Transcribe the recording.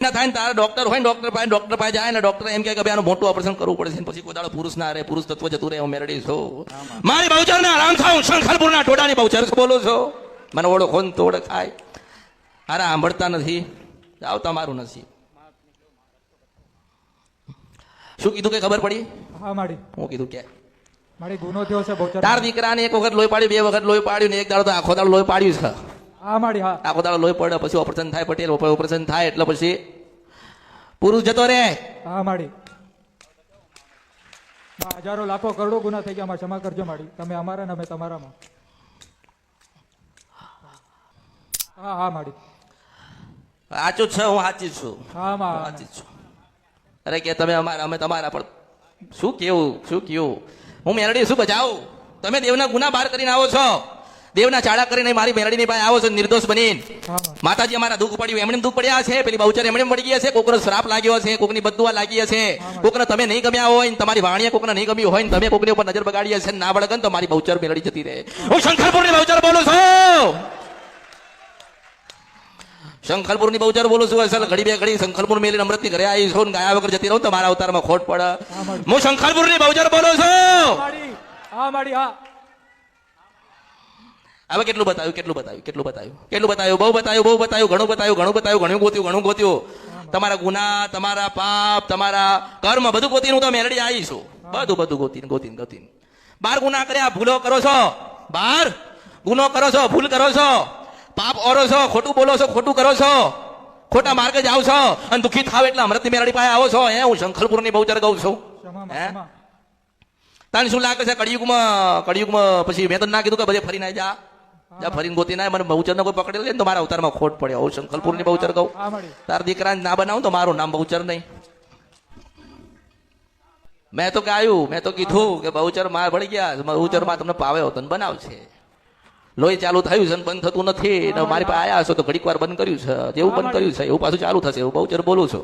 ના થાય ને તારા ડોક્ટર હોય ને ડોક્ટર પાસે જાય ને ડોક્ટર એમ કહે કે ભાઈ આનું મોટું ઓપરેશન કરવું પડે છે પછી કોઈ દાડો પુરુષ ના રહે પુરુષ તત્વ જતું રહે હું મેરડી છું મારી બહુચર ને આરામ થાઉં શંખલપુરના ટોડાની બહુચર બોલો છો મને ઓળખો ને તો ઓળખાય અરે સાંભળતા નથી જાવ તમારું નથી શું કીધું કે ખબર પડી હા માડી હું કીધું કે માડી ગુનો થયો છે બહુચર તાર દીકરાને એક વખત લોહી પાડ્યું બે વખત લોહી પાડ્યું ને એક દાડો તો આખો દાડો લોહી પાડ્યું છે હા માડી હા આખો દાડો લોહી પડે પછી ઓપરેશન થાય પટેલ ઓપરેશન થાય એટલે પછી પુરુષ જતો રે હા માડી હજારો લાખો કરોડો ગુના થઈ ગયા અમારે ક્ષમા કરજો માડી તમે અમારા ને અમે તમારામાં હા હા માડી સાચું છે હું સાચી છું હા માં સાચી જ છું અરે કે તમે અમારા અમે તમારા પણ શું કેવું હું મેરડી શું બચાવું તમે દેવના ગુના બહાર કરીને આવો છો દેવના ચાળા કરીને મારી મેરડીની પાસે આવો છો નિર્દોષ બનીને હા માતાજી અમારા દુઃખ પડ્યું એમણે દુઃખ પડ્યા છે પેલી બહુચર એમણે પડી ગયા છે કોકનો શ્રાપ લાગ્યો છે કોકની બદુઆ લાગી છે કોકને તમે નહીં ગમ્યા હોય ને તમારી વાણીએ કોકને નહીં ગમ્યું હોય ને તમે કોકની ઉપર નજર બગાડી છે ના બળગન તો મારી બહુચર મેરડી જતી રહે હું શંખલપુરની બહુચર બોલું છું શંખલપુરની બહુચર બોલું છું અસલ ઘડી બે ઘડી શંખલપુર મેલી અમૃતની ઘરે આવી છું ગાયા વગર જતી રહું તો મારા અવતારમાં ખોટ પડે હું શંખલપુરની બહુચર બોલું છું માડી હા માડી હા હવે કેટલું બતાવ્યું બહુ બતાવ્યું ઘણું ગોત્યું તમારા ગુના તમારા પાપ તમારા કર્મ બધું ગોતીને હું તો મેરડી આવી છું બધું ગોતીને બાર ગુના કર્યા ભૂલો કરો છો બાર ગુનો કરો છો ભૂલ કરો છો પાપ ઓરો છો ખોટું બોલો છો ખોટું કરો છો ખોટા માર્ગે જાવ છો અને દુઃખી થાવ એટલે અમૃતની મેરડી પાસે આવો છો હું શંખલપુરની બહુચર કહું છું તને શું લાગે છે કળિયુગમાં પછી મેં તો ના કીધું કે બધે ફરીને જા ફરીને ગોતી ના મને બહુચર ને કોઈ પકડી લે તો મારા અવતારમાં ખોટ પડે હું શંખલપુરની બહુચર કહું તાર દીકરાને ના બનાવું તો મારું નામ બહુચર નહીં મેં તો કીધું કે બહુચર માં ભળી ગયા બહુચર માં તમને પાવે તને બનાવશે લોહી ચાલુ થયું છે બંધ થતું નથી મારી પાસે આયા છો તો ઘડીક વાર બંધ કર્યું છે જેવું બંધ કર્યું છે એવું પાછું ચાલુ થશે એવું બહુચર બોલું છું